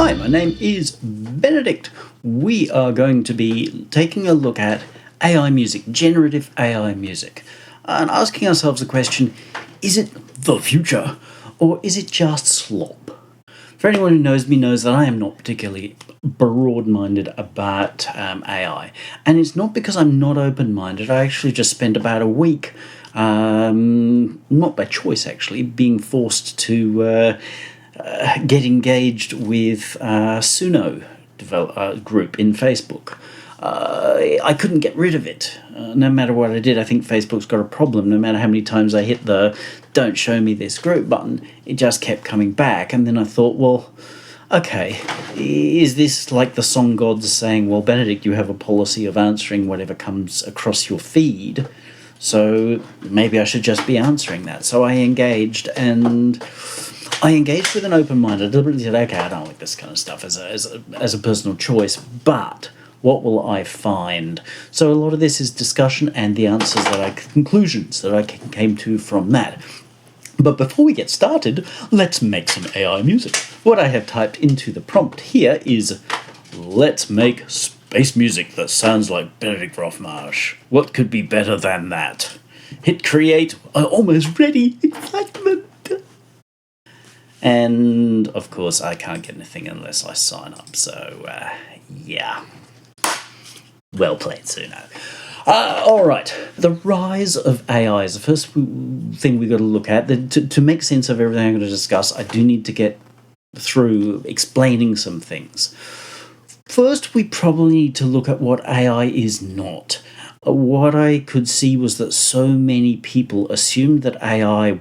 Hi, my name is Benedict. We are going to be taking a look at AI music, generative AI music, and asking ourselves the question, is it the future or is it just slop? For anyone who knows me knows that I am not particularly broad-minded about AI, and it's not because I'm not open-minded. I actually just spent about a week, not by choice actually, being forced to get engaged with Suno group in Facebook. I couldn't get rid of it. No matter what I did, I think Facebook's got a problem. No matter how many times I hit the "don't show me this group" button, it just kept coming back. And then I thought, well, okay, is this like the song gods saying, well, Benedict, you have a policy of answering whatever comes across your feed, so maybe I should just be answering that. So I engaged with an open mind. I deliberately said, okay, I don't like this kind of stuff as a personal choice, but what will I find? So a lot of this is discussion and the conclusions that I came to from that. But before we get started, let's make some AI music. What I have typed into the prompt here is, let's make space music that sounds like Benedict Roff-Marsh. What could be better than that? Hit create. I'm almost ready. Excitement. And, of course, I can't get anything unless I sign up, so, yeah. Well played, Suno. All right, the rise of AI is the first thing we've got to look at. To make sense of everything I'm going to discuss, I do need to get through explaining some things. First, we probably need to look at what AI is not. What I could see was that so many people assumed that AI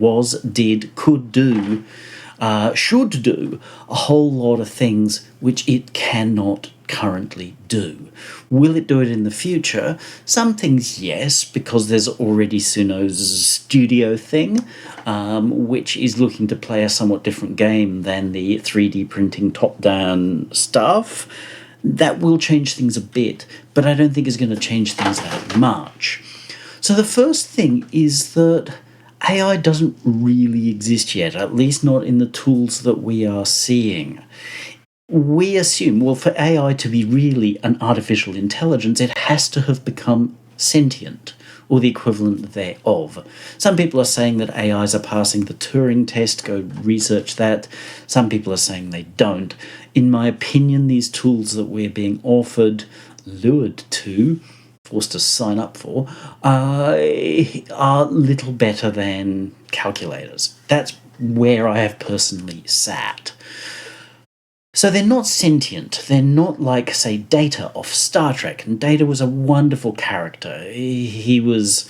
could do, should do a whole lot of things which it cannot currently do. Will it do it in the future? Some things, yes, because there's already Suno's studio thing, which is looking to play a somewhat different game than the 3D printing top-down stuff. That will change things a bit, but I don't think it's going to change things that much. So the first thing is that AI doesn't really exist yet, at least not in the tools that we are seeing. We assume, well, for AI to be really an artificial intelligence, it has to have become sentient, or the equivalent thereof. Some people are saying that AIs are passing the Turing test. Go research that. Some people are saying they don't. In my opinion, these tools that we're being lured to, forced to sign up for, are little better than calculators. That's where I have personally sat. So they're not sentient. They're not like, say, Data off Star Trek. And Data was a wonderful character. He was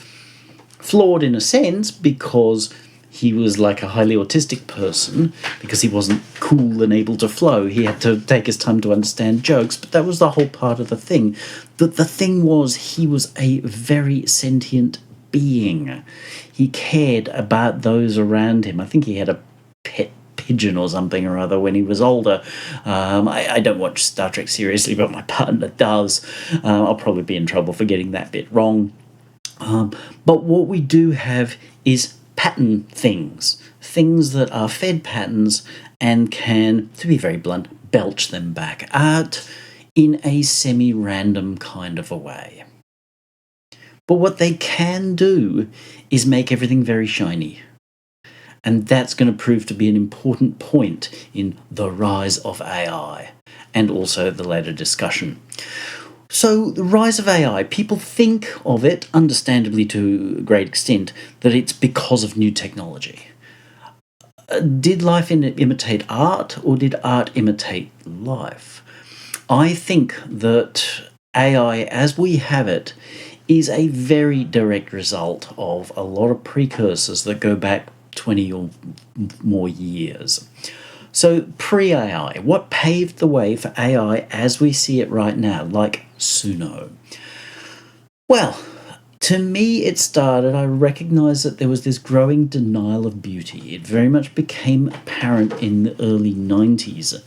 flawed in a sense because he was like a highly autistic person, because he wasn't cool and able to flow. He had to take his time to understand jokes, but that was the whole part of the thing. The thing was, he was a very sentient being. He cared about those around him. I think he had a pet pigeon or something or other when he was older. I don't watch Star Trek seriously, but my partner does. I'll probably be in trouble for getting that bit wrong. But what we do have is pattern things that are fed patterns and can, to be very blunt, belch them back out in a semi-random kind of a way. But what they can do is make everything very shiny. And that's going to prove to be an important point in the rise of AI and also the later discussion. So the rise of AI, people think of it, understandably to a great extent, that it's because of new technology. Did life imitate art, or did art imitate life? I think that AI, as we have it, is a very direct result of a lot of precursors that go back 20 or more years. So pre-AI, what paved the way for AI as we see it right now, like Suno? Well, to me it started, I recognised that there was this growing denial of beauty. It very much became apparent in the early 90s.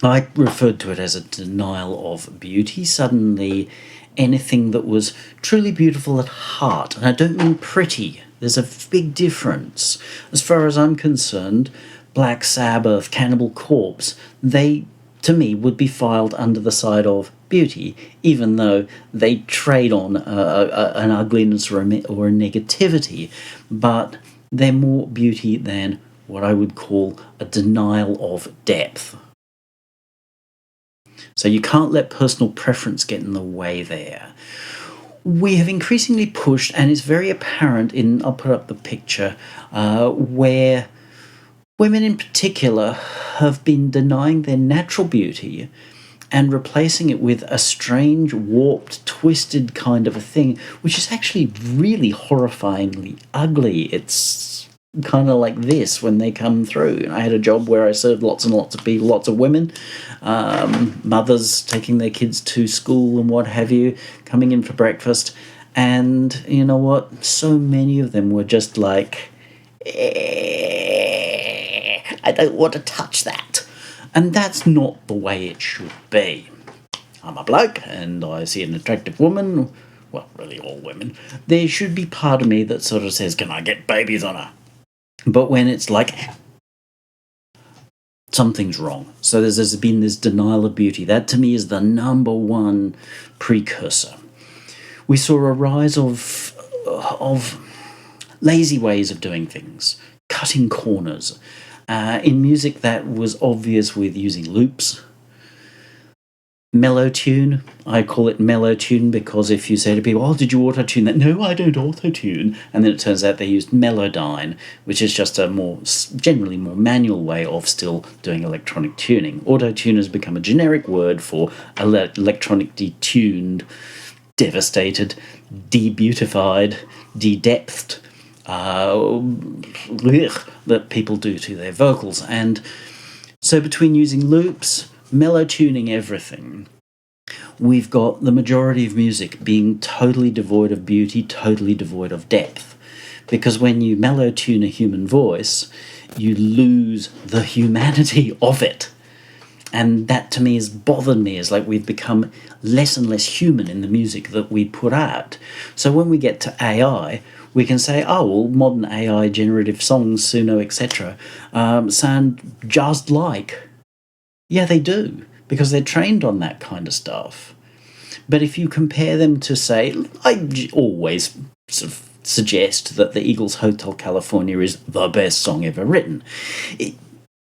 I referred to it as a denial of beauty. Suddenly anything that was truly beautiful at heart, and I don't mean pretty, there's a big difference. As far as I'm concerned, Black Sabbath, Cannibal Corpse, they, to me, would be filed under the side of beauty, even though they trade on an ugliness or a negativity, but they're more beauty than what I would call a denial of depth. So you can't let personal preference get in the way there. We have increasingly pushed, and it's very apparent in, I'll put up the picture, where women in particular have been denying their natural beauty and replacing it with a strange, warped, twisted kind of a thing, which is actually really horrifyingly ugly. It's kind of like this when they come through. I had a job where I served lots and lots of people, lots of women, mothers taking their kids to school and what have you, coming in for breakfast, and you know what? So many of them were just like, I don't want to touch that. And that's not the way it should be. I'm a bloke and I see an attractive woman, well, really all women, there should be part of me that sort of says, can I get babies on her? But when it's like, something's wrong. So there's been this denial of beauty. That to me is the number one precursor. We saw a rise of lazy ways of doing things, cutting corners. In music, that was obvious with using loops. Mellow tune, I call it mellow tune because if you say to people, oh, did you auto-tune that? No, I don't auto-tune. And then it turns out they used Melodyne, which is just a generally more manual way of still doing electronic tuning. Auto-tune has become a generic word for electronically tuned, devastated, debeautified, de-depthed, that people do to their vocals. And so between using loops, mellow tuning everything, we've got the majority of music being totally devoid of beauty, totally devoid of depth. Because when you mellow tune a human voice, you lose the humanity of it. And that to me has bothered me, is like we've become less and less human in the music that we put out. So when we get to AI, we can say, oh, well, modern AI generative songs, Suno, etc., sound just like. Yeah, they do, because they're trained on that kind of stuff. But if you compare them to, say, I always sort of suggest that the Eagles' Hotel California is the best song ever written.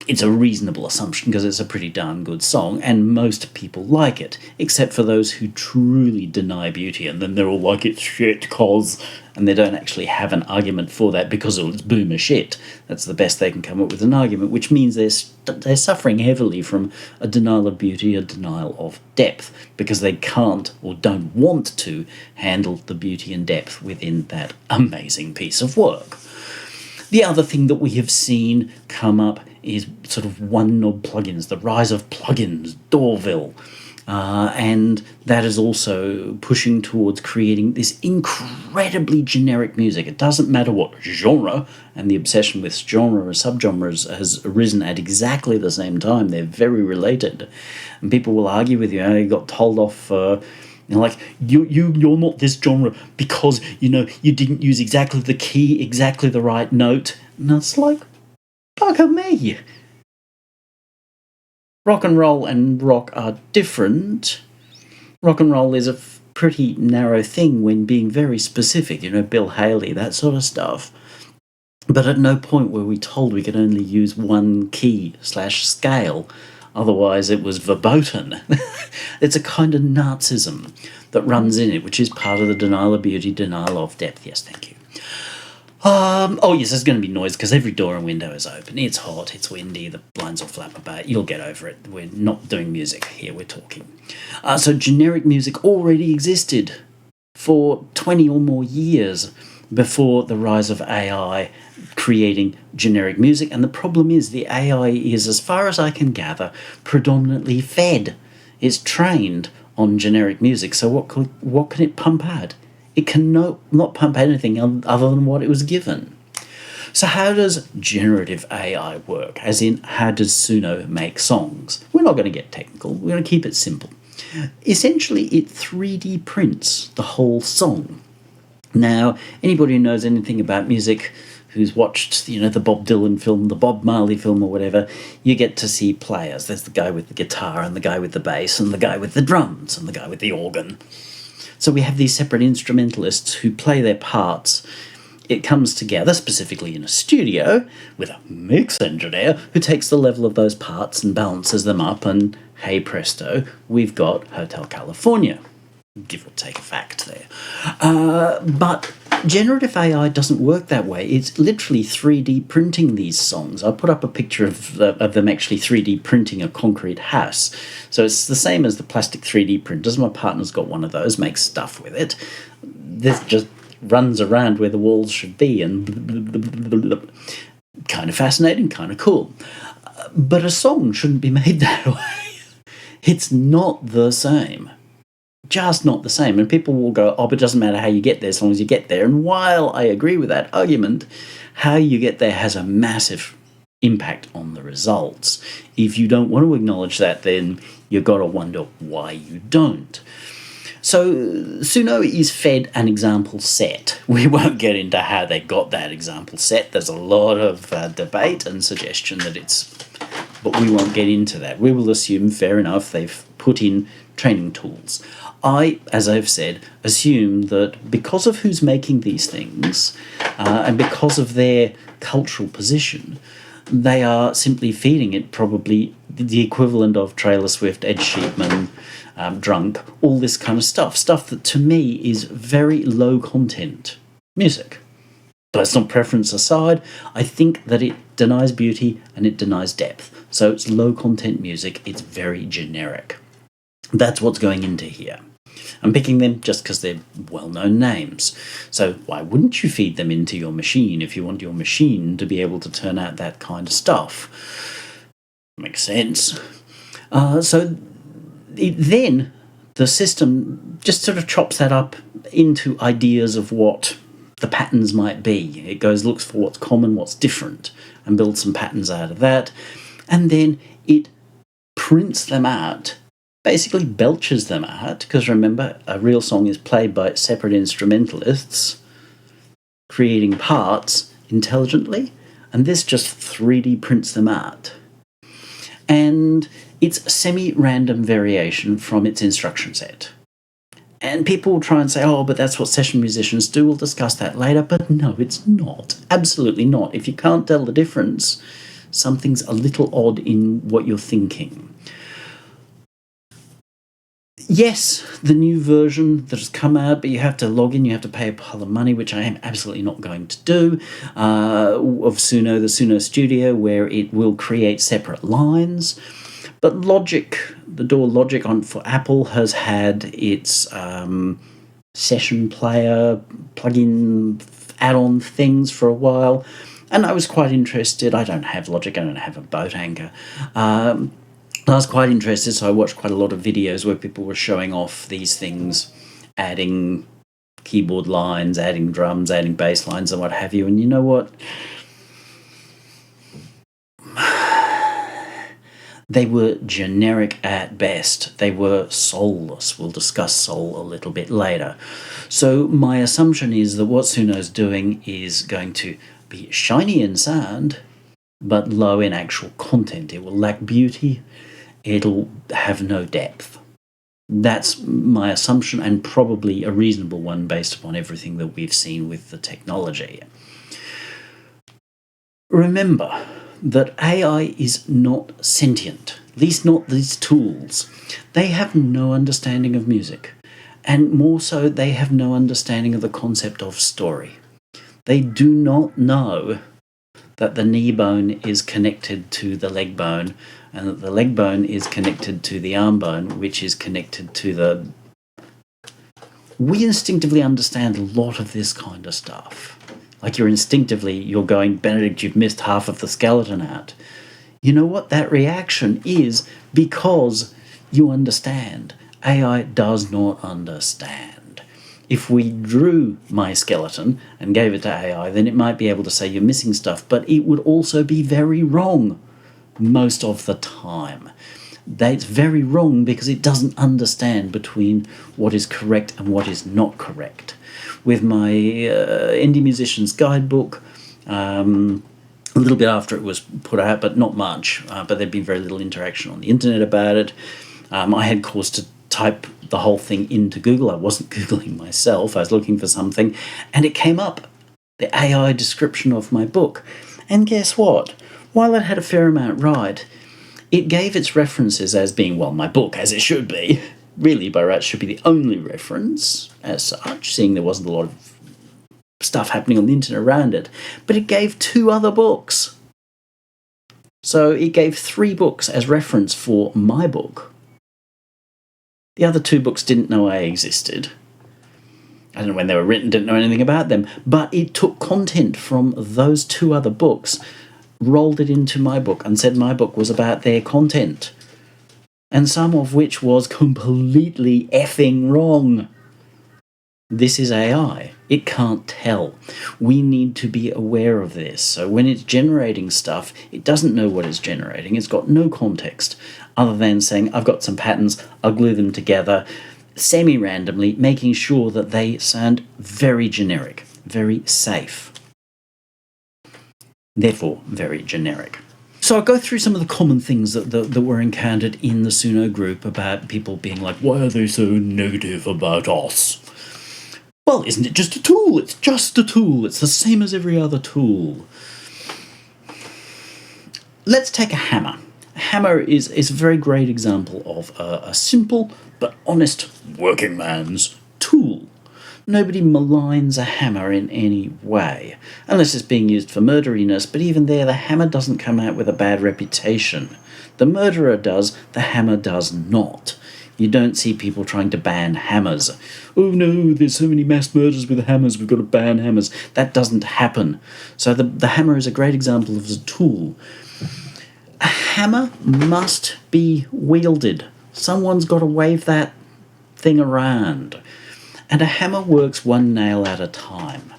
It's a reasonable assumption because it's a pretty darn good song, and most people like it, except for those who truly deny beauty, and then they're all like, it's shit, cause, and they don't actually have an argument for that because it's boomer shit. That's the best they can come up with an argument, which means they're suffering heavily from a denial of beauty, a denial of depth, because they can't or don't want to handle the beauty and depth within that amazing piece of work. The other thing that we have seen come up is sort of one-knob plugins, the rise of plugins, Dorville, and that is also pushing towards creating this incredibly generic music. It doesn't matter what genre, and the obsession with genre or subgenres has arisen at exactly the same time. They're very related, and people will argue with you. Oh, you got told off. Like, you're not this genre because, you didn't use exactly the key, exactly the right note. And it's like, bugger me. Rock and roll and rock are different. Rock and roll is a pretty narrow thing when being very specific, Bill Haley, that sort of stuff. But at no point were we told we could only use one key/scale. Otherwise, it was verboten. It's a kind of Nazism that runs in it, which is part of the denial of beauty, denial of depth. Yes, thank you. Yes, there's going to be noise because every door and window is open. It's hot, it's windy, the blinds will flap about. You'll get over it. We're not doing music here, we're talking. So generic music already existed for 20 or more years before the rise of AI creating generic music, and the problem is the AI is, as far as I can gather, predominantly fed. It's trained on generic music, so what can it pump out? It can not pump anything other than what it was given. So how does generative AI work? As in, how does Suno make songs? We're not going to get technical, we're going to keep it simple. Essentially, it 3D prints the whole song. Now, anybody who knows anything about music, who's watched, the Bob Dylan film, the Bob Marley film or whatever, you get to see players. There's the guy with the guitar and the guy with the bass and the guy with the drums and the guy with the organ. So we have these separate instrumentalists who play their parts. It comes together, specifically in a studio, with a mix engineer who takes the level of those parts and balances them up, and hey presto, we've got Hotel California. Give or take a fact there. But generative AI doesn't work that way. It's literally 3D printing these songs. I put up a picture of them actually 3D printing a concrete house. So it's the same as the plastic 3D printers. My partner's got one of those, makes stuff with it. This just runs around where the walls should be, and kind of fascinating, kind of cool. But a song shouldn't be made that way. It's not the same. Just not the same. And people will go, but it doesn't matter how you get there as long as you get there. And while I agree with that argument, how you get there has a massive impact on the results. If you don't want to acknowledge that, then you've got to wonder why you don't. So Suno is fed an example set. We won't get into how they got that example set. There's a lot of debate and suggestion that but we won't get into that. We will assume, fair enough, they've put in training tools. I, as I've said, assume that because of who's making these things and because of their cultural position, they are simply feeding it probably the equivalent of Taylor Swift, Ed Sheeran, Drunk, all this kind of stuff that to me is very low content music. Personal preference aside, I think that it denies beauty and it denies depth. So it's low content music, it's very generic. That's what's going into here. I'm picking them just because they're well-known names. So why wouldn't you feed them into your machine if you want your machine to be able to turn out that kind of stuff? Makes sense. Then the system just sort of chops that up into ideas of what the patterns might be. It looks for what's common, what's different, and builds some patterns out of that. And then it prints them out, basically belches them out, because remember, a real song is played by separate instrumentalists creating parts intelligently, and this just 3D prints them out. And it's semi-random variation from its instruction set. And people will try and say, but that's what session musicians do. We'll discuss that later. But no, it's not. Absolutely not. If you can't tell the difference, something's a little odd in what you're thinking. Yes, the new version that has come out, but you have to log in, you have to pay a pile of money, which I am absolutely not going to do, of Suno, the Suno Studio, where it will create separate lines. But Logic, the DAW Logic for Apple has had its session player, plugin, add-on things for a while, and I was quite interested. I don't have Logic, I don't have a boat anchor. I was quite interested, so I watched quite a lot of videos where people were showing off these things, adding keyboard lines, adding drums, adding bass lines and what have you, and you know what? They were generic at best. They were soulless. We'll discuss soul a little bit later. So my assumption is that what Suno's doing is going to be shiny in sound, but low in actual content. It will lack beauty. It'll have no depth. That's my assumption, and probably a reasonable one based upon everything that we've seen with the technology. Remember that AI is not sentient, at least not these tools. They have no understanding of music, and more so, they have no understanding of the concept of story. They do not know that the knee bone is connected to the leg bone, and that the leg bone is connected to the arm bone, which is connected to the... We instinctively understand a lot of this kind of stuff. Like you're going, Benedict, you've missed half of the skeleton out. You know what? That reaction is because you understand. AI does not understand. If we drew my skeleton and gave it to AI, then it might be able to say you're missing stuff, but it would also be very wrong most of the time. That's very wrong because it doesn't understand between what is correct and what is not correct. With my Indie Musician's Guidebook, A little bit after it was put out, but not much. But there'd been very little interaction on the internet about it. I had cause to type the whole thing into Google. I wasn't Googling myself. I was looking for something, and it came up, the AI description of my book. And guess what? While it had a fair amount right, it gave its references as being, well, my book, as it should be. Really, by rights, should be the only reference as such, seeing there wasn't a lot of stuff happening on the internet around it. But it gave 2 other books. So it gave 3 books as reference for my book. The other 2 books didn't know I existed. I don't know when they were written, didn't know anything about them. But it took content from those 2 other books, rolled it into my book, and said my book was about their content. And some of which was completely effing wrong. This is AI. It can't tell. We need to be aware of this. So when it's generating stuff, it doesn't know what it's generating. It's got no context other than saying, I've got some patterns, I'll glue them together semi-randomly, making sure that they sound very generic, very safe. Therefore, very generic. So I'll go through some of the common things that were encountered in the Suno group about people being like, why are they so negative about us? Well, isn't it just a tool? It's just a tool. It's the same as every other tool. Let's take a hammer. A hammer is a very great example of a simple but honest working man's tool. Nobody maligns a hammer in any way, unless it's being used for murderiness, but even there, the hammer doesn't come out with a bad reputation. The murderer does, the hammer does not. You don't see people trying to ban hammers. Oh no, there's so many mass murders with hammers, we've got to ban hammers. That doesn't happen. So the hammer is a great example of a tool. A hammer must be wielded. Someone's got to wave that thing around. And a hammer works 1 nail at a time.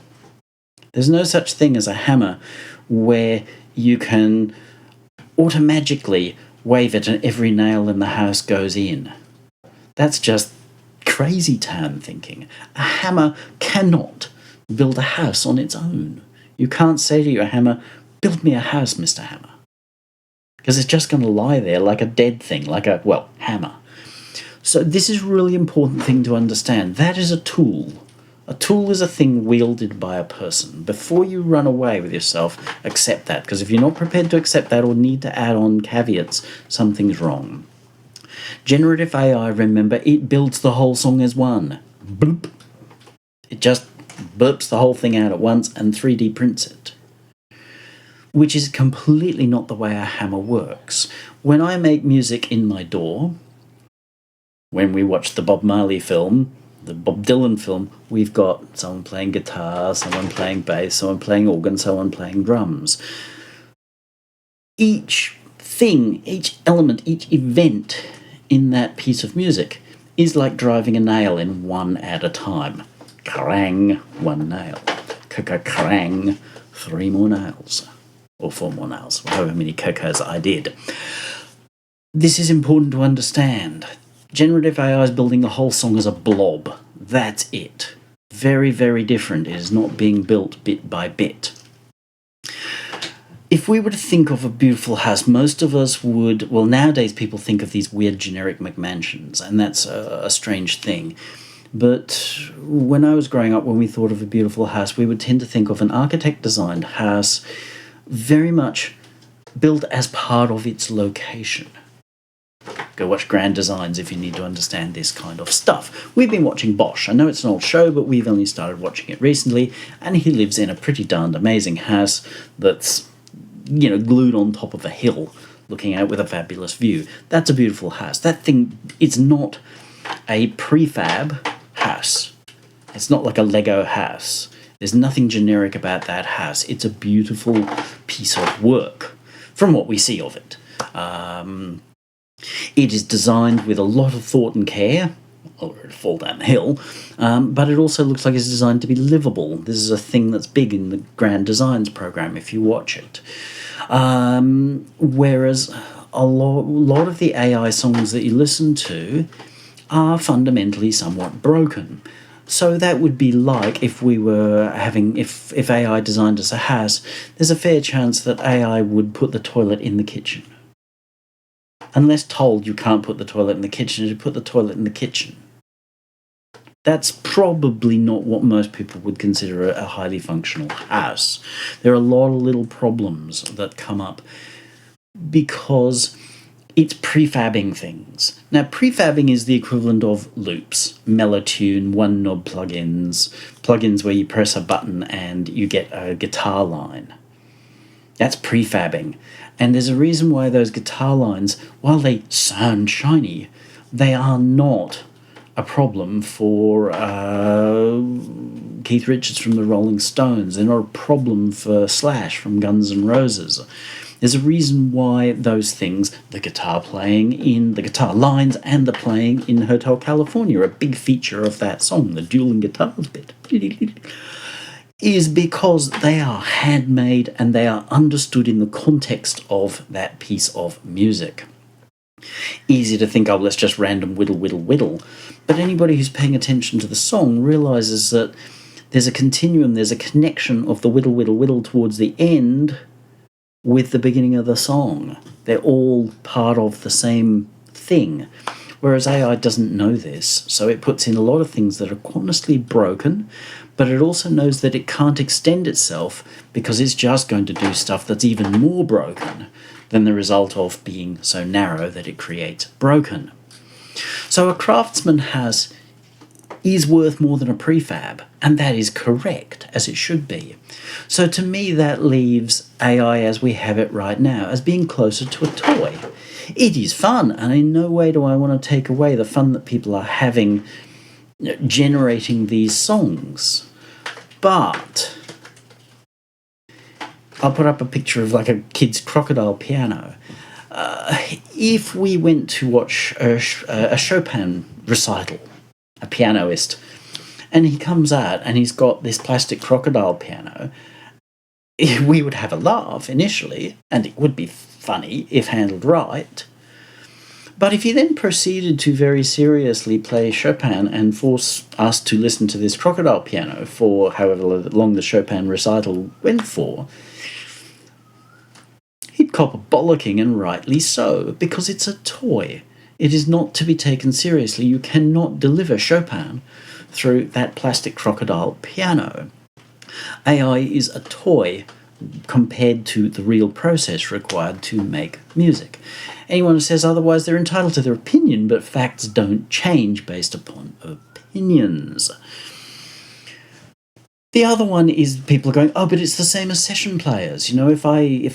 There's no such thing as a hammer where you can automagically wave it and every nail in the house goes in. That's just crazy town thinking. A hammer cannot build a house on its own. You can't say to your hammer, build me a house, Mr. Hammer. Because it's just going to lie there like a dead thing, like a, well, hammer. So this is a really important thing to understand. That is a tool. A tool is a thing wielded by a person. Before you run away with yourself, accept that. Because if you're not prepared to accept that or need to add on caveats, something's wrong. Generative AI, remember, it builds the whole song as one. Bloop. It just burps the whole thing out at once and 3D prints it. Which is completely not the way a hammer works. When I make music in my DAW, when we watch the Bob Marley film, the Bob Dylan film, we've got someone playing guitar, someone playing bass, someone playing organ, someone playing drums. Each thing, each element, each event in that piece of music is like driving a nail in 1 at a time. Krang, 1 nail. Krang, 3 more nails. Or 4 more nails, however many cocos I did. This is important to understand. Generative AI is building the whole song as a blob. That's it. Very, very different. It is not being built bit by bit. If we were to think of a beautiful house, most of us would, well, nowadays people think of these weird generic McMansions, and that's a strange thing. But when I was growing up, when we thought of a beautiful house, we would tend to think of an architect-designed house very much built as part of its location. Go watch Grand Designs if you need to understand this kind of stuff. We've been watching Bosch. I know it's an old show, but we've only started watching it recently, and he lives in a pretty darned amazing house that's, you know, glued on top of a hill, looking out with a fabulous view. That's a beautiful house. That thing, it's not a prefab house. It's not like a Lego house. There's nothing generic about that house. It's a beautiful piece of work, from what we see of it. It is designed with a lot of thought and care, or it'll fall down the hill, but it also looks like it's designed to be livable. This is a thing that's big in the Grand Designs program if you watch it. Whereas a lot of the AI songs that you listen to are fundamentally somewhat broken. So that would be like if we were having, if AI designed us a house, there's a fair chance that AI would put the toilet in the kitchen. Unless told you can't put the toilet in the kitchen, you put the toilet in the kitchen. That's probably not what most people would consider a highly functional house. There are a lot of little problems that come up because it's prefabbing things. Now, prefabbing is the equivalent of loops, Mellotune, one knob plugins where you press a button and you get a guitar line. That's prefabbing. And there's a reason why those guitar lines, while they sound shiny, they are not a problem for Keith Richards from the Rolling Stones. They're not a problem for Slash from Guns N' Roses. There's a reason why those things, the guitar lines and the playing in Hotel California, a big feature of that song, the dueling guitars bit, is because they are handmade and they are understood in the context of that piece of music. Easy to think, oh, let's just random whittle, whittle, whittle. But anybody who's paying attention to the song realises that there's a continuum, there's a connection of the whittle, whittle, whittle towards the end with the beginning of the song. They're all part of the same thing. Whereas AI doesn't know this, so it puts in a lot of things that are honestly broken, but it also knows that it can't extend itself because it's just going to do stuff that's even more broken than the result of being so narrow that it creates broken. So a Craftsman house is worth more than a prefab, and that is correct, as it should be. So to me, that leaves AI as we have it right now as being closer to a toy. It is fun, and in no way do I want to take away the fun that people are having generating these songs. But I'll put up a picture of like a kid's crocodile piano. If we went to watch a Chopin recital, a pianoist, and he comes out and he's got this plastic crocodile piano, we would have a laugh initially, and it would be funny if handled right. But if he then proceeded to very seriously play Chopin and force us to listen to this crocodile piano for however long the Chopin recital went for, he'd cop a bollocking, and rightly so, because it's a toy. It is not to be taken seriously. You cannot deliver Chopin through that plastic crocodile piano. AI is a toy compared to the real process required to make music. Anyone who says otherwise, they're entitled to their opinion, but facts don't change based upon opinions. The other one is people are going, oh, but it's the same as session players. You know, if I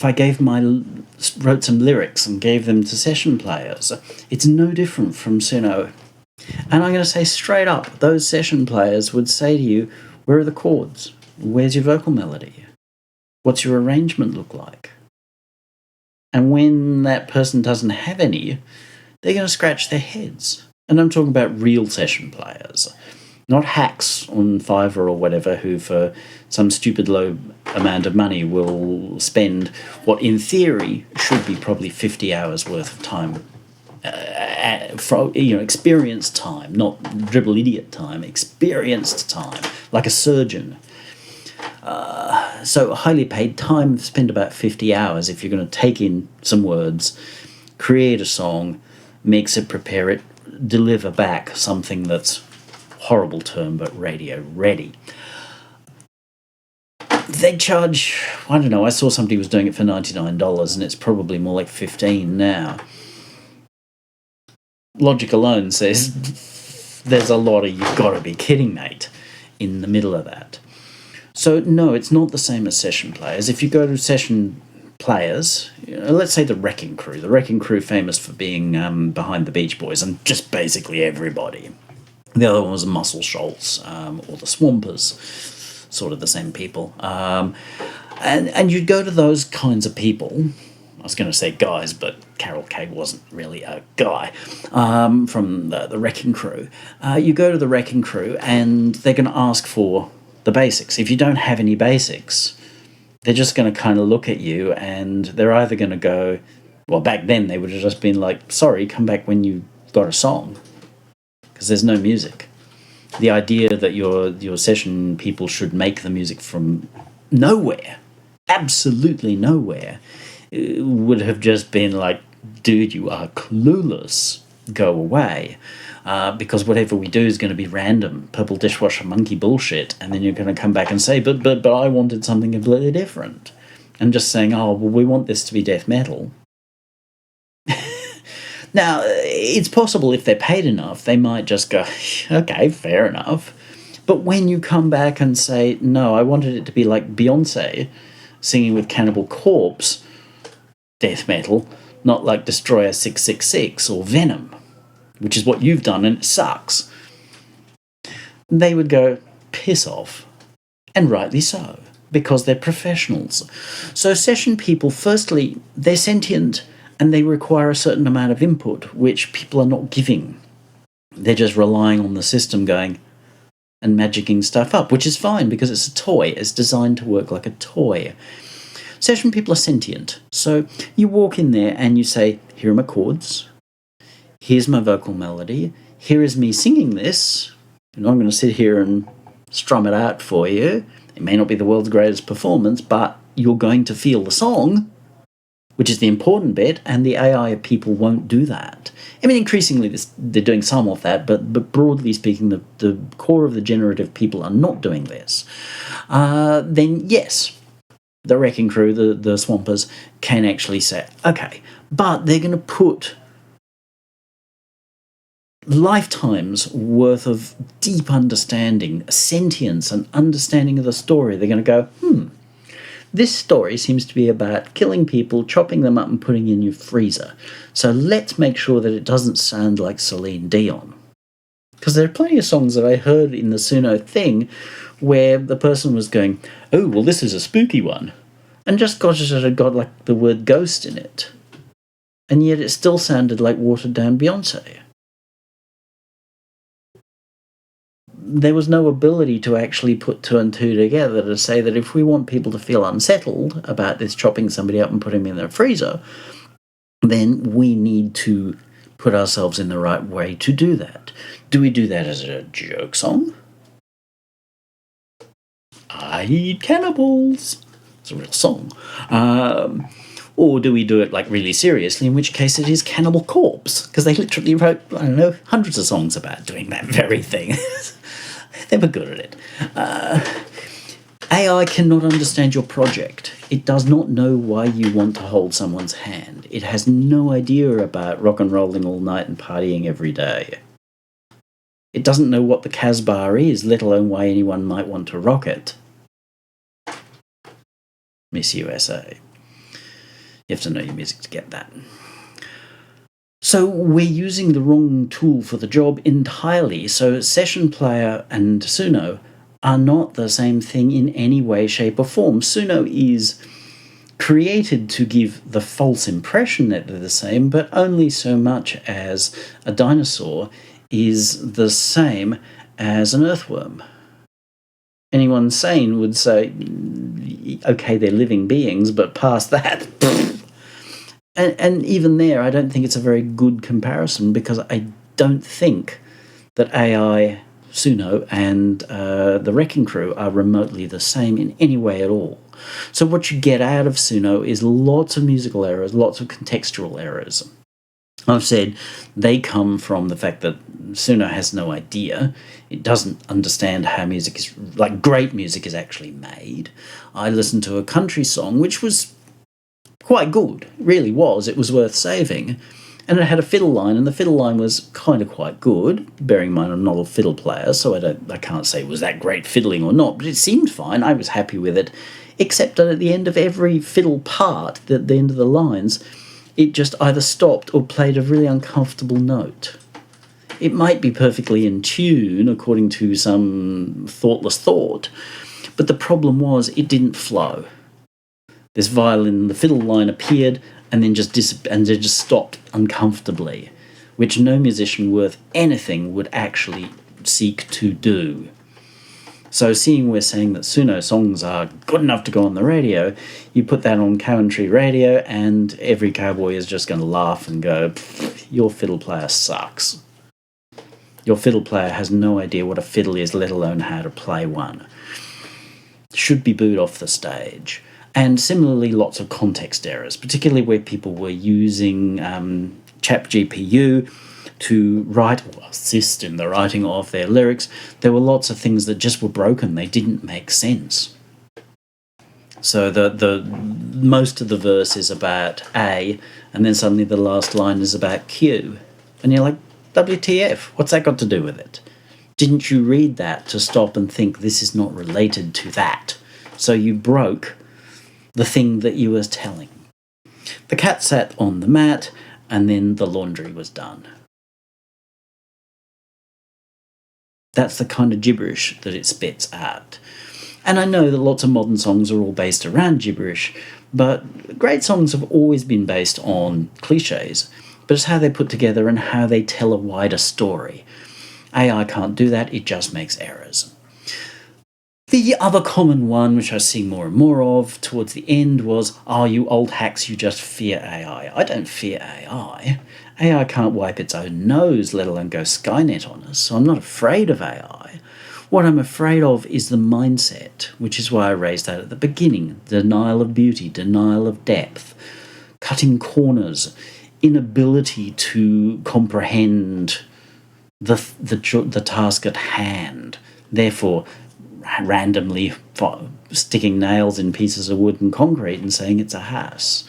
wrote some lyrics and gave them to session players, it's no different from Suno. And I'm going to say straight up, those session players would say to you, where are the chords? Where's your vocal melody? What's your arrangement look like? And when that person doesn't have any, they're going to scratch their heads. And I'm talking about real session players, not hacks on Fiverr or whatever who for some stupid low amount of money will spend what in theory should be probably 50 hours worth of time. Experienced time, not dribble idiot time, experienced time, like a surgeon. So highly paid time, spend about 50 hours if you're going to take in some words, create a song, mix it, prepare it, deliver back something that's, horrible term, but radio ready. They charge, I don't know, I saw somebody was doing it for $99 and it's probably more like $15 now. Logic alone says there's a lot of you've got to be kidding, mate, in the middle of that. So no, it's not the same as session players. If you go to session players, let's say the Wrecking Crew famous for being behind the Beach Boys and just basically everybody. The other one was the Muscle Shoals or the Swampers, sort of the same people. And you'd go to those kinds of people. I was going to say guys, but Carol Kay wasn't really a guy from the Wrecking Crew. You go to the Wrecking Crew and they're going to ask for the basics. If you don't have any basics, they're just going to kind of look at you and they're either going to go, well, back then they would have just been like, sorry, come back when you got a song, because there's no music. The idea that your session people should make the music from nowhere, absolutely nowhere, would have just been like, dude, you are clueless. Go away. Because whatever we do is going to be random, purple dishwasher monkey bullshit, and then you're going to come back and say, but I wanted something completely different. And just saying, oh, well, we want this to be death metal. Now, it's possible if they're paid enough, they might just go, okay, fair enough. But when you come back and say, no, I wanted it to be like Beyonce singing with Cannibal Corpse, death metal, not like Destroyer 666 or Venom, which is what you've done and it sucks, they would go, piss off. And rightly so, because they're professionals. So session people, firstly, they're sentient and they require a certain amount of input, which people are not giving. They're just relying on the system going and magicking stuff up, which is fine because it's a toy. It's designed to work like a toy. Session people are sentient. So you walk in there and you say, here are my chords. Here's my vocal melody. Here is me singing this. And I'm going to sit here and strum it out for you. It may not be the world's greatest performance, but you're going to feel the song, which is the important bit, and the AI people won't do that. I mean, increasingly they're doing some of that, but broadly speaking, the core of the generative people are not doing this. Then yes, the Wrecking Crew, the Swampers, can actually say, okay, but they're going to put lifetimes worth of deep understanding, sentience, and understanding of the story. They're going to go, this story seems to be about killing people, chopping them up and putting in your freezer. So let's make sure that it doesn't sound like Celine Dion. Because there are plenty of songs that I heard in the Suno thing where the person was going, oh, well, this is a spooky one. And just got like the word ghost in it. And yet it still sounded like watered down Beyonce. There was no ability to actually put two and two together to say that if we want people to feel unsettled about this chopping somebody up and putting them in their freezer, then we need to put ourselves in the right way to do that. Do we do that as a joke song? I eat cannibals. It's a real song. Or do we do it like really seriously, in which case it is Cannibal Corpse? Because they literally wrote, I don't know, hundreds of songs about doing that very thing. They were good at it. AI cannot understand your project. It does not know why you want to hold someone's hand. It has no idea about rock and rolling all night and partying every day. It doesn't know what the Casbah is, let alone why anyone might want to rock it. Miss USA. You have to know your music to get that. So we're using the wrong tool for the job entirely. So Session Player and Suno are not the same thing in any way, shape or form. Suno is created to give the false impression that they're the same, but only so much as a dinosaur is the same as an earthworm. Anyone sane would say, okay, they're living beings, but past that... And even there, I don't think it's a very good comparison because I don't think that AI, Suno, and the Wrecking Crew are remotely the same in any way at all. So what you get out of Suno is lots of musical errors, lots of contextual errors. I've said they come from the fact that Suno has no idea. It doesn't understand how music is, like great music is actually made. I listened to a country song which was quite good, it really was. It was worth saving. And it had a fiddle line, and the fiddle line was kind of quite good, bearing in mind I'm not a fiddle player, so I can't say was that great fiddling or not, but it seemed fine. I was happy with it, except that at the end of every fiddle part, at the end of the lines, it just either stopped or played a really uncomfortable note. It might be perfectly in tune, according to some thoughtless thought, but the problem was it didn't flow. This violin, the fiddle line appeared and then just stopped uncomfortably, which no musician worth anything would actually seek to do. So seeing we're saying that Suno songs are good enough to go on the radio, you put that on country radio and every cowboy is just going to laugh and go, your fiddle player sucks. Your fiddle player has no idea what a fiddle is, let alone how to play one. Should be booed off the stage. And similarly, lots of context errors, particularly where people were using ChatGPU to write or assist in the writing of their lyrics. There were lots of things that just were broken. They didn't make sense. So the most of the verse is about A, and then suddenly the last line is about Q. And you're like, WTF, what's that got to do with it? Didn't you read that to stop and think this is not related to that? So you broke the thing that you were telling. The cat sat on the mat, and then the laundry was done. That's the kind of gibberish that it spits out. And I know that lots of modern songs are all based around gibberish, but great songs have always been based on cliches. But it's how they're put together and how they tell a wider story. AI can't do that, it just makes errors. The other common one, which I see more and more of towards the end, was, oh, you old hacks, you just fear AI. I don't fear AI. AI can't wipe its own nose, let alone go Skynet on us, so I'm not afraid of AI. What I'm afraid of is the mindset, which is why I raised that at the beginning. Denial of beauty, denial of depth, cutting corners, inability to comprehend the task at hand, therefore randomly sticking nails in pieces of wood and concrete and saying it's a house.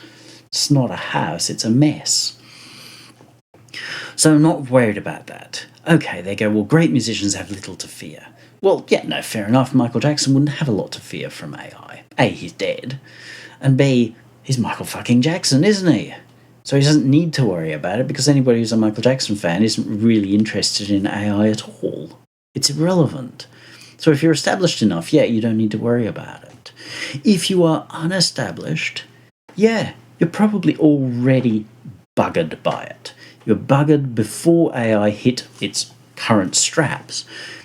It's not a house, it's a mess. So I'm not worried about that. Okay, they go, well, great musicians have little to fear. Well, yeah, no, fair enough. Michael Jackson wouldn't have a lot to fear from AI. A, he's dead, and B, he's Michael fucking Jackson, isn't he? So he doesn't need to worry about it, because anybody who's a Michael Jackson fan isn't really interested in AI at all. It's irrelevant. So if you're established enough, yeah, you don't need to worry about it. If you are unestablished, yeah, you're probably already buggered by it. You're buggered before AI hit its current straps,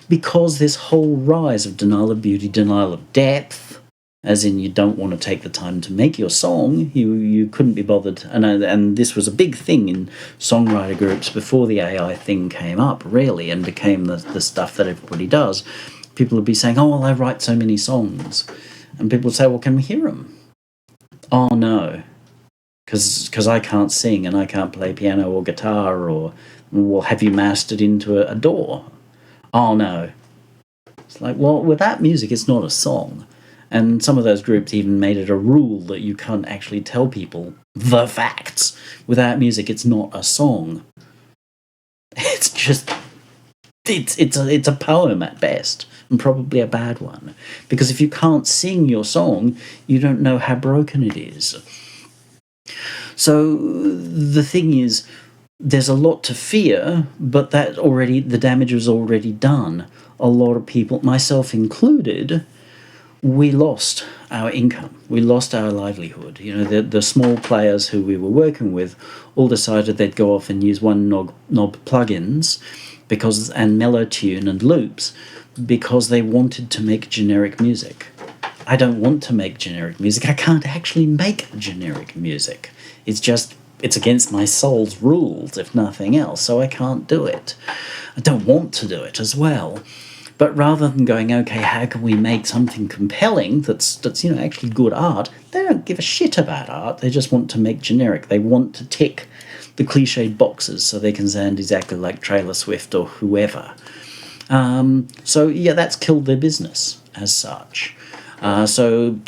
because this whole rise of denial of beauty, denial of depth, as in you don't want to take the time to make your song, you couldn't be bothered. And this was a big thing in songwriter groups before the AI thing came up, really, and became the stuff that everybody does. People would be saying, oh, well, I write so many songs. And people would say, well, can we hear them? Oh, no, because I can't sing and I can't play piano or guitar, or, well, have you mastered into a DAW? Oh, no. It's like, well, without music, it's not a song. And some of those groups even made it a rule that you can't actually tell people the facts. Without music, it's not a song. It's just, it's a poem at best, and probably a bad one. Because if you can't sing your song, you don't know how broken it is. So the thing is, there's a lot to fear, but the damage was already done. A lot of people, myself included, we lost our income. We lost our livelihood. You know, the small players who we were working with all decided they'd go off and use one knob plugins and mellow tune and loops, because they wanted to make generic music. I don't want to make generic music. I can't actually make generic music. It's against my soul's rules, if nothing else, so I can't do it. I don't want to do it as well. But rather than going, okay, how can we make something compelling that's actually good art, they don't give a shit about art. They just want to make generic. They want to tick the cliched boxes so they can sound exactly like Taylor Swift or whoever. So, yeah, that's killed their business as such. So,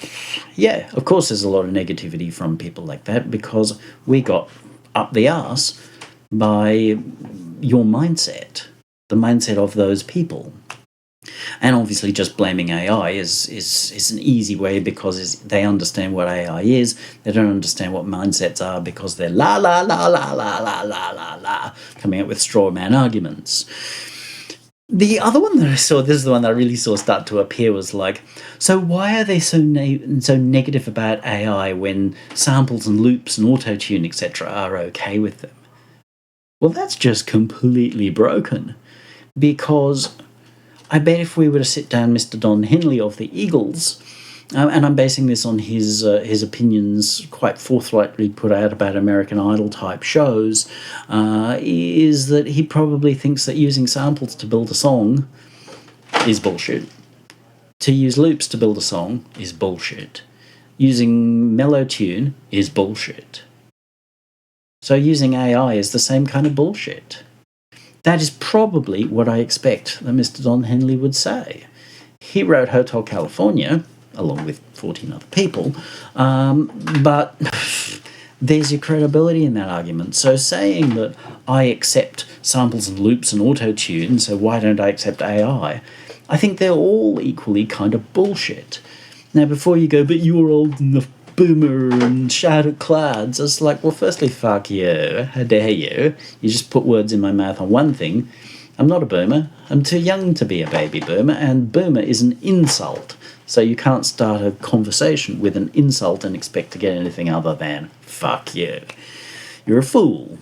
yeah, of course there's a lot of negativity from people like that, because we got up the arse by your mindset, the mindset of those people. And obviously just blaming AI is an easy way, because they understand what AI is. They don't understand what mindsets are, because they're la la la la la la la la la coming up with straw man arguments. The other one that I saw, this is the one that I really saw start to appear, was like, so why are they so negative about AI when samples and loops and auto-tune, etc. are okay with them? Well, that's just completely broken, because I bet if we were to sit down Mr. Don Henley of the Eagles and I'm basing this on his opinions, quite forthrightly put out about American Idol type shows, is that he probably thinks that using samples to build a song is bullshit. To use loops to build a song is bullshit. Using mellow tune is bullshit. So using AI is the same kind of bullshit. That is probably what I expect that Mr. Don Henley would say. He wrote Hotel California, along with 14 other people, but there's your credibility in that argument. So saying that I accept samples and loops and auto-tune, so why don't I accept AI? I think they're all equally kind of bullshit. Now, before you go, but you're old enough, boomer, and shattered clouds, it's like, well, firstly, fuck you. How dare you? You just put words in my mouth on one thing. I'm not a boomer. I'm too young to be a baby boomer, and boomer is an insult. So you can't start a conversation with an insult and expect to get anything other than, fuck you. You're a fool.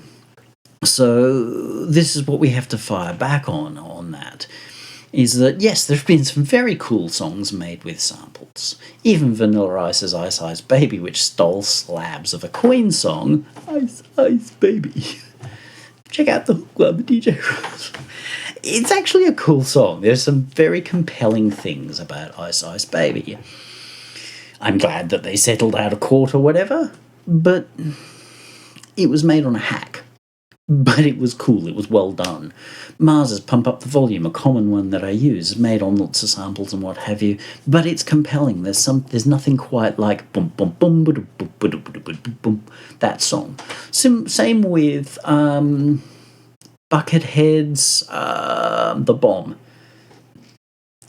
So this is what we have to fire back on that. Is that, yes, there have been some very cool songs made with samples. Even Vanilla Ice's Ice Ice Baby, which stole slabs of a Queen song, Ice Ice Baby. Check out the Hook Club, DJ Rose. It's actually a cool song. There's some very compelling things about Ice Ice Baby. I'm glad that they settled out of court or whatever, but it was made on a hack. But it was cool, it was well done. Mars's Pump Up the Volume, a common one that I use, made on lots of samples and what have you, but it's compelling. There's nothing quite like boom boom boom boom boom boom boom boom, that song. Same with Buckethead's The Bomb.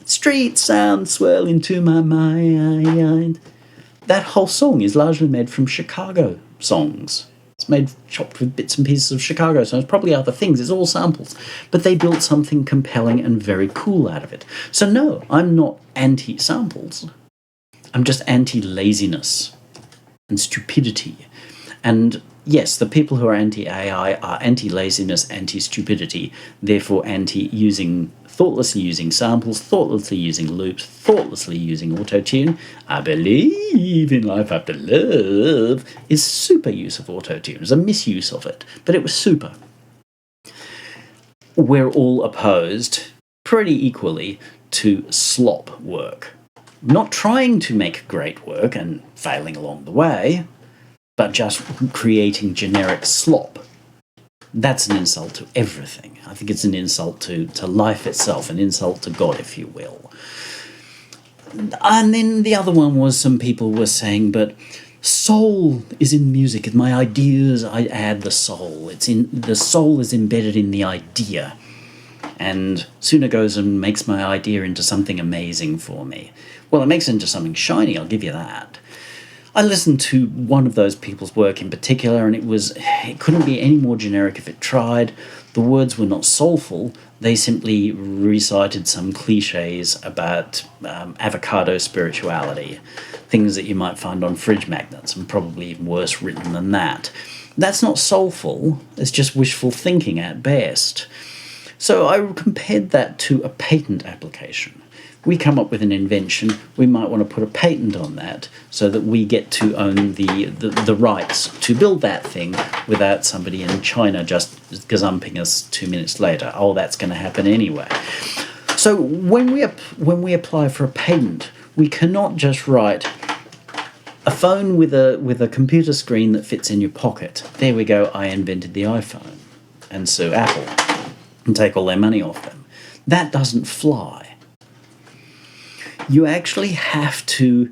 Street sound swirl into my mind. That whole song is largely made from Chicago songs. It's chopped with bits and pieces of Chicago songs, probably other things. It's all samples. But they built something compelling and very cool out of it. So no, I'm not anti-samples. I'm just anti-laziness and stupidity. And yes, the people who are anti-AI are anti-laziness, anti-stupidity, therefore thoughtlessly using samples, thoughtlessly using loops, thoughtlessly using auto-tune. I believe in Life After Love is super use of auto-tune. It was a misuse of it, but it was super. We're all opposed, pretty equally, to slop work. Not trying to make great work and failing along the way, but just creating generic slop. That's an insult to everything. I think it's an insult to life itself, an insult to God, if you will. And then the other one was some people were saying, but soul is in music. In my ideas, I add the soul. The soul is embedded in the idea. And Suno goes and makes my idea into something amazing for me. Well, it makes it into something shiny, I'll give you that. I listened to one of those people's work in particular, and it couldn't be any more generic if it tried. The words were not soulful. They simply recited some cliches about avocado spirituality, things that you might find on fridge magnets, and probably even worse written than that. That's not soulful. It's just wishful thinking at best. So I compared that to a patent application. We come up with an invention, we might want to put a patent on that so that we get to own the rights to build that thing without somebody in China just gazumping us 2 minutes later. Oh, that's going to happen anyway. So when we apply for a patent, we cannot just write a phone with a computer screen that fits in your pocket. There we go, I invented the iPhone. And sue Apple and take all their money off them. That doesn't fly. You actually have to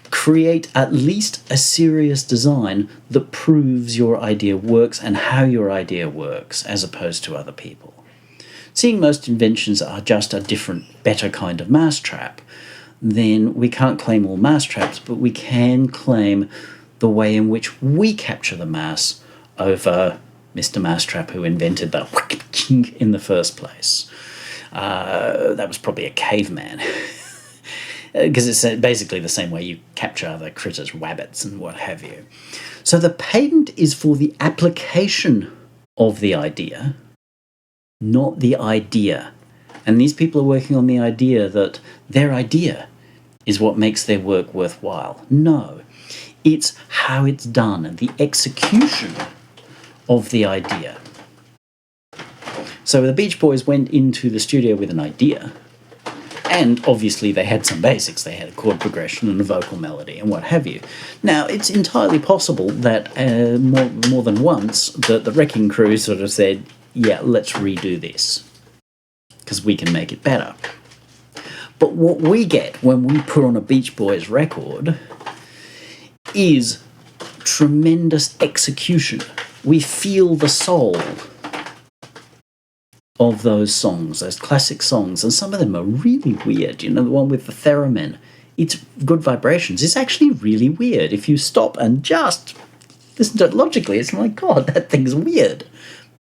create at least a serious design that proves your idea works and how your idea works, as opposed to other people. Seeing most inventions are just a different, better kind of mousetrap, then we can't claim all mousetraps, but we can claim the way in which we capture the mouse over Mr. Mousetrap, who invented the in the first place. That was probably a caveman. Because it's basically the same way you capture other critters, wabbits and what have you. So the patent is for the application of the idea, not the idea. And these people are working on the idea that their idea is what makes their work worthwhile. No, it's how it's done and the execution of the idea. So the Beach Boys went into the studio with an idea, and obviously they had some basics. They had a chord progression and a vocal melody and what have you. Now, it's entirely possible that more than once the Wrecking Crew sort of said, yeah, let's redo this, because we can make it better. But what we get when we put on a Beach Boys record is tremendous execution. We feel the soul of those songs, those classic songs, and some of them are really weird. You know, the one with the theremin, it's Good Vibrations. It's actually really weird. If you stop and just listen to it logically, it's like, God, that thing's weird.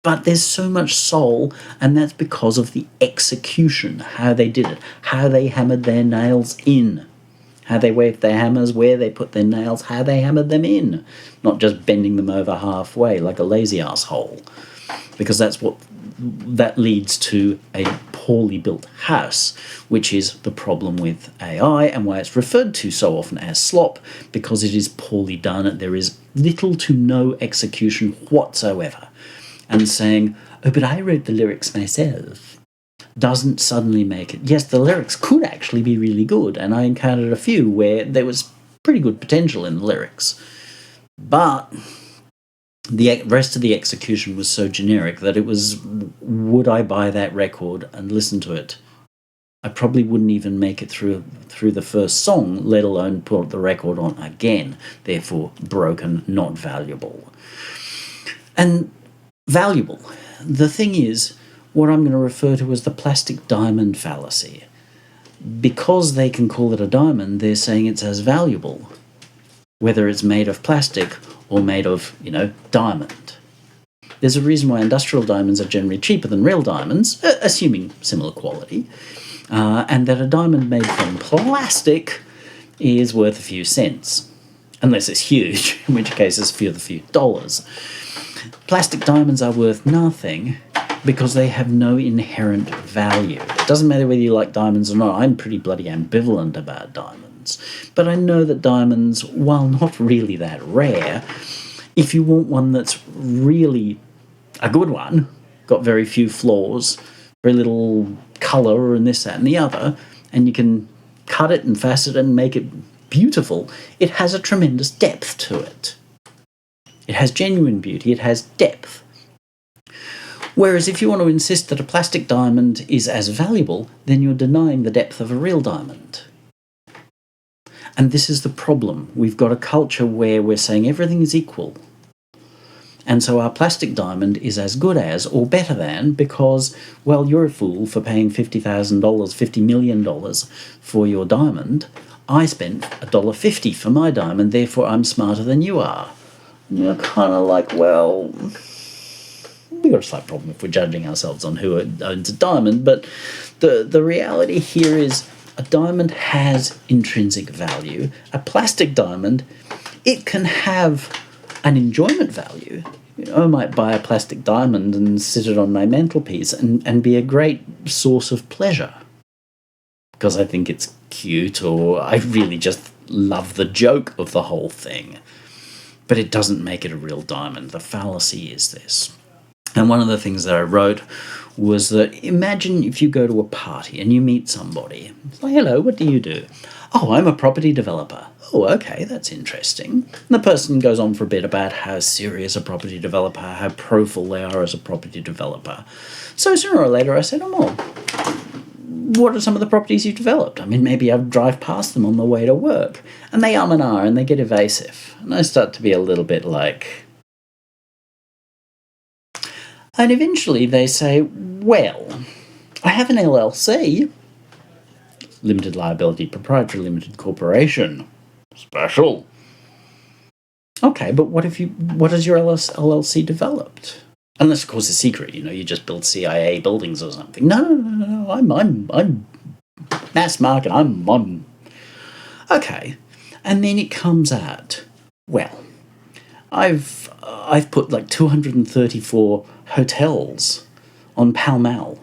But there's so much soul, and that's because of the execution, how they did it, how they hammered their nails in, how they waved their hammers, where they put their nails, how they hammered them in, not just bending them over halfway like a lazy asshole, because that leads to a poorly built house, which is the problem with AI and why it's referred to so often as slop, because it is poorly done. There is little to no execution whatsoever. And saying, oh, but I wrote the lyrics myself, doesn't suddenly make it. Yes, the lyrics could actually be really good, and I encountered a few where there was pretty good potential in the lyrics. But the rest of the execution was so generic that it was, would I buy that record and listen to it? I probably wouldn't even make it through the first song, let alone put the record on again. Therefore, broken, not valuable. And valuable. The thing is, what I'm going to refer to as the plastic diamond fallacy. Because they can call it a diamond, they're saying it's as valuable, whether it's made of plastic or made of, diamond. There's a reason why industrial diamonds are generally cheaper than real diamonds, assuming similar quality, and that a diamond made from plastic is worth a few cents, unless it's huge, in which case it's a few dollars. Plastic diamonds are worth nothing because they have no inherent value. It doesn't matter whether you like diamonds or not. I'm pretty bloody ambivalent about diamonds. But I know that diamonds, while not really that rare, if you want one that's really a good one, got very few flaws, very little colour and this, that and the other, and you can cut it and facet it and make it beautiful, it has a tremendous depth to it. It has genuine beauty, it has depth. Whereas if you want to insist that a plastic diamond is as valuable, then you're denying the depth of a real diamond. And this is the problem. We've got a culture where we're saying everything is equal. And so our plastic diamond is as good as, or better than, because, well, you're a fool for paying $50,000, $50 million for your diamond. I spent $1.50 for my diamond, therefore I'm smarter than you are. And you're kind of like, well, we've got a slight problem if we're judging ourselves on who owns a diamond, but the reality here is a diamond has intrinsic value. A plastic diamond, it can have an enjoyment value. I might buy a plastic diamond and sit it on my mantelpiece and be a great source of pleasure because I think it's cute, or I really just love the joke of the whole thing. But it doesn't make it a real diamond. The fallacy is this. And one of the things that I wrote was that imagine if you go to a party and you meet somebody. It's like, hello, what do you do? Oh, I'm a property developer. Oh, okay, that's interesting. And the person goes on for a bit about how serious a property developer, how profile they are as a property developer. So sooner or later I said, oh, well, what are some of the properties you've developed? I mean, maybe I drive past them on the way to work. And they and ah, and they get evasive. And I start to be a little bit like... And eventually they say, well, I have an LLC, Limited Liability Proprietary Limited Corporation. Special. Okay, but what has your LLC developed? Unless, of course, it's secret, you just build CIA buildings or something. No, I'm mass market, I'm... Okay, and then it comes out, well, I've put like 234 hotels on Pall Mall,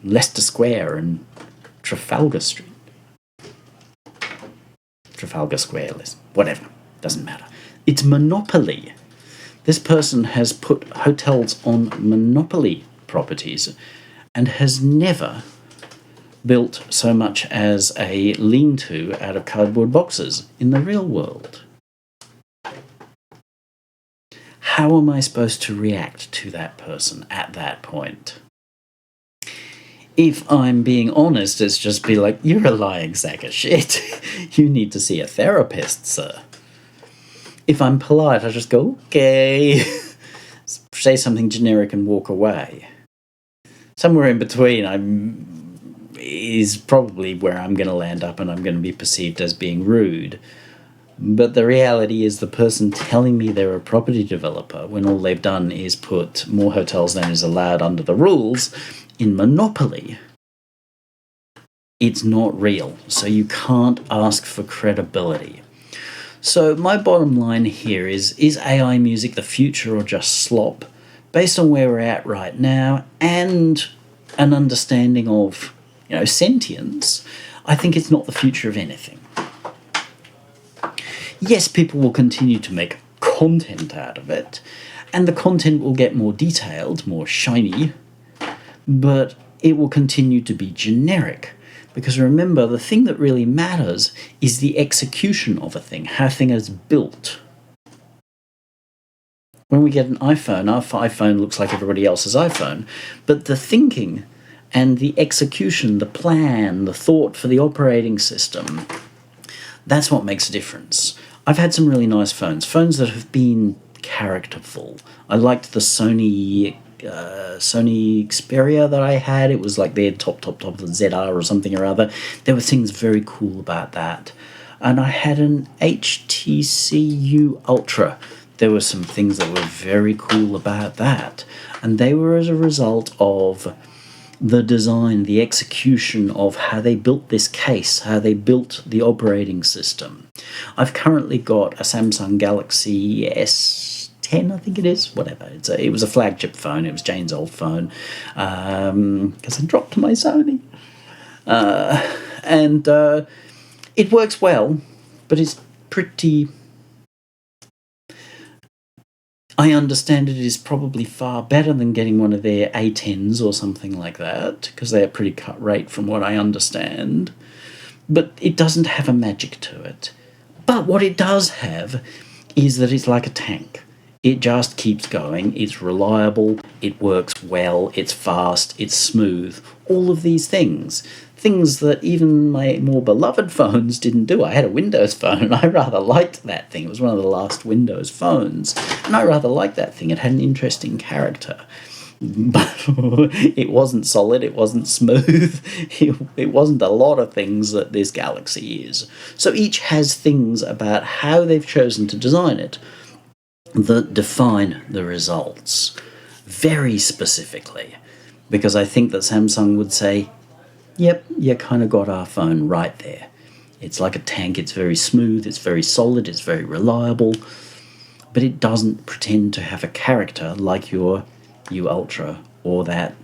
Leicester Square and Trafalgar Street. Trafalgar Square list, whatever, doesn't matter. It's monopoly. This person has put hotels on monopoly properties and has never built so much as a lean-to out of cardboard boxes in the real world. How am I supposed to react to that person at that point? If I'm being honest, it's just be like, you're a lying sack of shit. You need to see a therapist, sir. If I'm polite, I just go, okay, say something generic and walk away. Somewhere in between is probably where I'm going to land up, and I'm going to be perceived as being rude. But the reality is the person telling me they're a property developer, when all they've done is put more hotels than is allowed under the rules in monopoly, it's not real. So you can't ask for credibility. So my bottom line here is AI music the future or just slop? Based on where we're at right now and an understanding of, sentience, I think it's not the future of anything. Yes, people will continue to make content out of it, and the content will get more detailed, more shiny, but it will continue to be generic. Because remember, the thing that really matters is the execution of a thing, how a thing is built. When we get an iPhone, our iPhone looks like everybody else's iPhone, but the thinking and the execution, the plan, the thought for the operating system, that's what makes a difference. I've had some really nice phones that have been characterful. I liked the Sony Xperia that I had. It was like their top of the ZR or something or other. There were things very cool about that. And I had an HTC Ultra. There were some things that were very cool about that. And they were as a result of the design, the execution of how they built this case, how they built the operating system. I've currently got a Samsung Galaxy S10, I think it is, whatever. It was a flagship phone. It was Jane's old phone, because I dropped my Sony. And it works well, but it's pretty... I understand it is probably far better than getting one of their A10s or something like that, because they are pretty cut rate from what I understand. But it doesn't have a magic to it. But what it does have is that it's like a tank. It just keeps going, it's reliable, it works well, it's fast, it's smooth, all of these things. Things that even my more beloved phones didn't do. I had a Windows phone and I rather liked that thing. It was one of the last Windows phones. And I rather liked that thing. It had an interesting character. But it wasn't solid, it wasn't smooth, it wasn't a lot of things that this Galaxy is. So each has things about how they've chosen to design it that define the results very specifically. Because I think that Samsung would say, yep, you kind of got our phone right there. It's like a tank, it's very smooth, it's very solid, it's very reliable, but it doesn't pretend to have a character like your U Ultra or that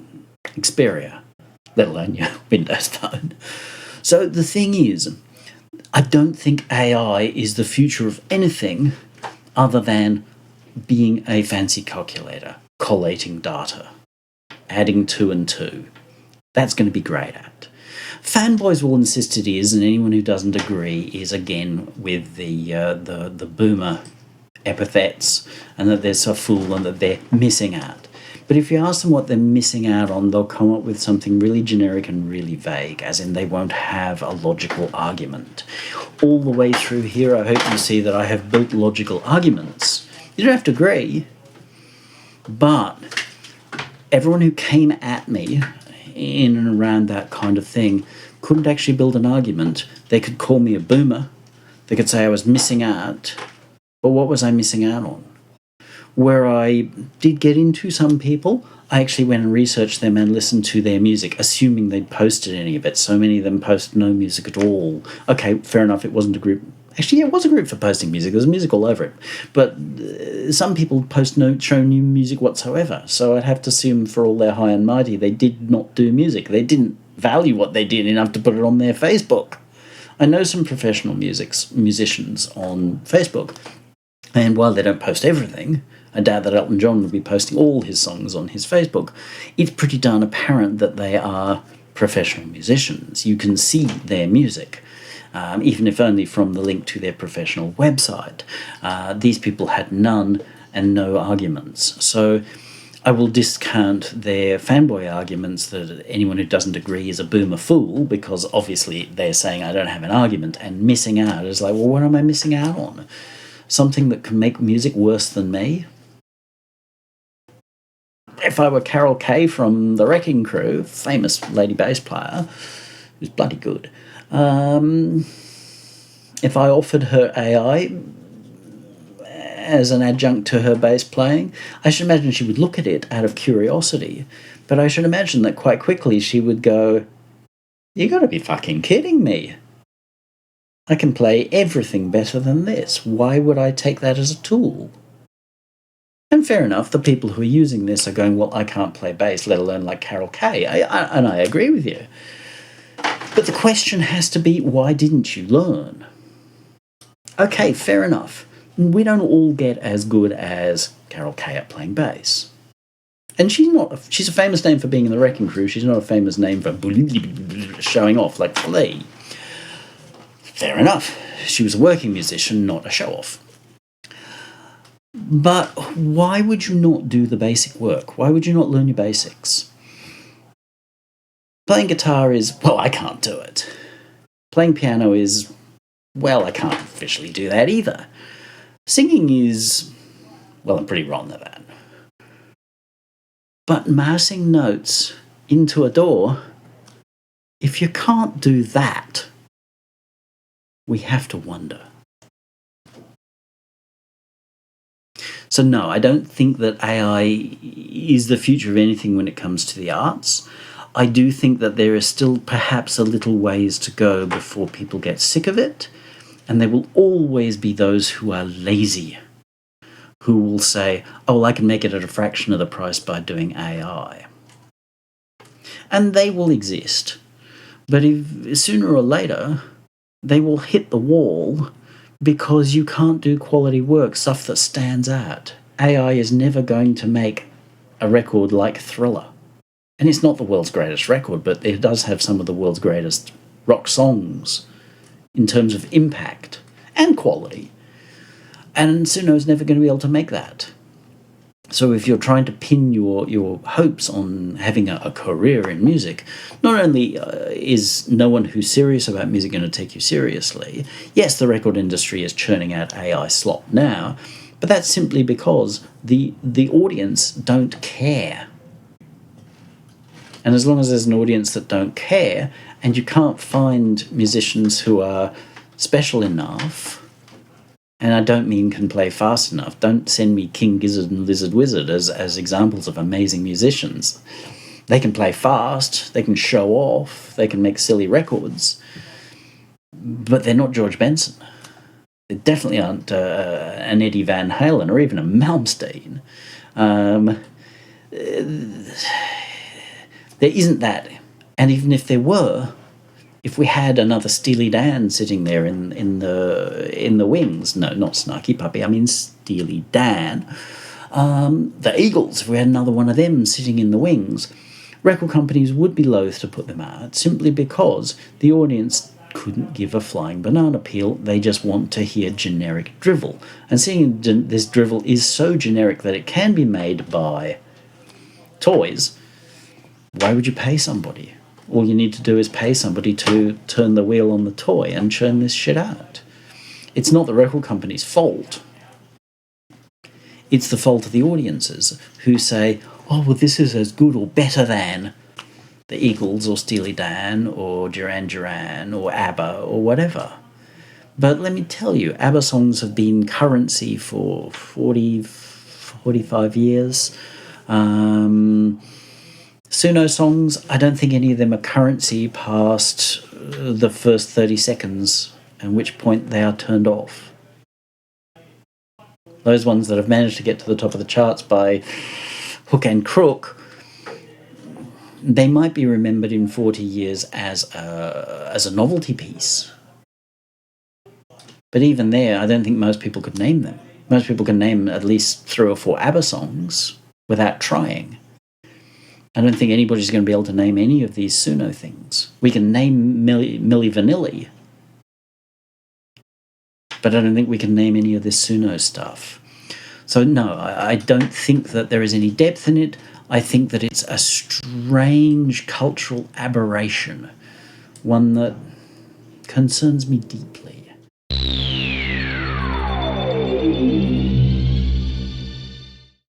Xperia, let alone your Windows phone. So the thing is, I don't think AI is the future of anything other than being a fancy calculator, collating data, adding 2 and 2. That's going to be great at. Fanboys will insist it is, and anyone who doesn't agree is again with the boomer epithets, and that they're so fool and that they're missing out. But if you ask them what they're missing out on, they'll come up with something really generic and really vague, as in they won't have a logical argument. All the way through here, I hope you see that I have built logical arguments. You don't have to agree, but everyone who came at me in and around that kind of thing couldn't actually build an argument. They could call me a boomer. They could say I was missing out. But what was I missing out on? Where I did get into some people, I actually went and researched them and listened to their music, assuming they'd posted any of it. So many of them posted no music at all. Okay, fair enough, it wasn't a group. Actually, yeah, it was a group for posting music. There was music all over it. But some people show new music whatsoever. So I'd have to assume for all their high and mighty, they did not do music. They didn't value what they did enough to put it on their Facebook. I know some professional musicians on Facebook, and while they don't post everything, I doubt that Elton John would be posting all his songs on his Facebook. It's pretty darn apparent that they are professional musicians. You can see their music, even if only from the link to their professional website. These people had none and no arguments. So I will discount their fanboy arguments that anyone who doesn't agree is a boomer fool, because obviously they're saying I don't have an argument, and missing out is like, well, what am I missing out on? Something that can make music worse than me? If I were Carol Kay from The Wrecking Crew, famous lady bass player, who's bloody good, if I offered her AI as an adjunct to her bass playing, I should imagine she would look at it out of curiosity, but I should imagine that quite quickly she would go, "You gotta be fucking kidding me. I can play everything better than this. Why would I take that as a tool?" And fair enough, the people who are using this are going, well, I can't play bass, let alone like Carol Kay, and I agree with you. But the question has to be, why didn't you learn? Okay, fair enough. We don't all get as good as Carol Kay at playing bass. And she's a famous name for being in The Wrecking Crew. She's not a famous name for showing off like Flea. Fair enough. She was a working musician, not a show-off. But why would you not do the basic work? Why would you not learn your basics? Playing guitar is, well, I can't do it. Playing piano is, well, I can't officially do that either. Singing is, well, I'm pretty wrong at that. But mousing notes into a door, if you can't do that, we have to wonder. So no, I don't think that AI is the future of anything when it comes to the arts. I do think that there is still perhaps a little ways to go before people get sick of it. And there will always be those who are lazy, who will say, oh, well, I can make it at a fraction of the price by doing AI. And they will exist. But sooner or later, they will hit the wall because you can't do quality work, stuff that stands out. AI is never going to make a record like Thriller. And it's not the world's greatest record, but it does have some of the world's greatest rock songs in terms of impact and quality. And Suno is never going to be able to make that. So if you're trying to pin your hopes on having a career in music, not only is no one who's serious about music going to take you seriously, yes, the record industry is churning out AI slop now, but that's simply because the audience don't care. And as long as there's an audience that don't care, and you can't find musicians who are special enough, and I don't mean can play fast enough. Don't send me King Gizzard and Lizard Wizard as examples of amazing musicians. They can play fast, they can show off, they can make silly records, but they're not George Benson. They definitely aren't an Eddie Van Halen or even a Malmsteen. There isn't that. And even if there were, if we had another Steely Dan sitting there in the wings, no, not Snarky Puppy, I mean Steely Dan, the Eagles, if we had another one of them sitting in the wings, record companies would be loath to put them out simply because the audience couldn't give a flying banana peel. They just want to hear generic drivel. And seeing this drivel is so generic that it can be made by toys, why would you pay somebody? All you need to do is pay somebody to turn the wheel on the toy and churn this shit out. It's not the record company's fault. It's the fault of the audiences who say, oh, well, this is as good or better than the Eagles or Steely Dan or Duran Duran or ABBA or whatever. But let me tell you, ABBA songs have been currency for 45 years. Suno songs, I don't think any of them are currency past the first 30 seconds, at which point they are turned off. Those ones that have managed to get to the top of the charts by hook and crook, they might be remembered in 40 years as a novelty piece. But even there, I don't think most people could name them. Most people can name at least 3 or 4 ABBA songs without trying. I don't think anybody's going to be able to name any of these Suno things. We can name Milli Vanilli, but I don't think we can name any of this Suno stuff. So no, I don't think that there is any depth in it. I think that it's a strange cultural aberration, one that concerns me deeply.